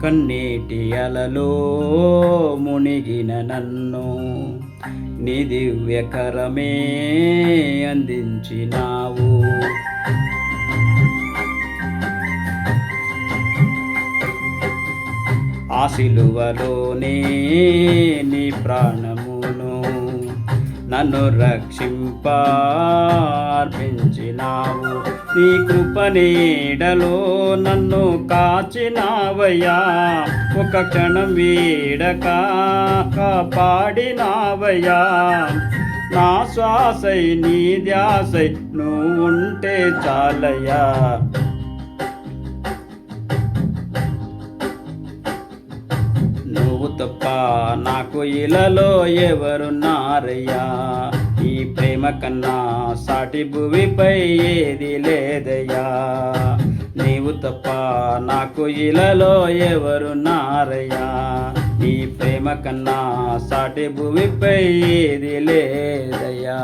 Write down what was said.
కన్నీటి అలలో మునిగిన నన్ను నీ దివ్యకరమే అందించినావు. ఆ సిలువలోనే నీ ప్రాణమును నన్ను రక్షింపార్పించినావు. నీ కృప నీడలో నన్ను కాచినావయ్యా, ఒక క్షణం వీడక కాపాడినావయ్యా. నా శ్వాసై నీ ధ్యాసై నువ్వు ఉంటే చాలయ్యా. నువ్వు తప్ప నాకు ఇలలో ఎవరున్నారయ్యా, ఈ ప్రేమ కన్నా సాటి భూమిపై ఏది లేదయ్యా. నీవు తప్ప నాకు ఇలలో ఎవరున్నారయ్యా, ఈ ప్రేమ కన్నా సాటి భూమిపై ఏది లేదయ్యా.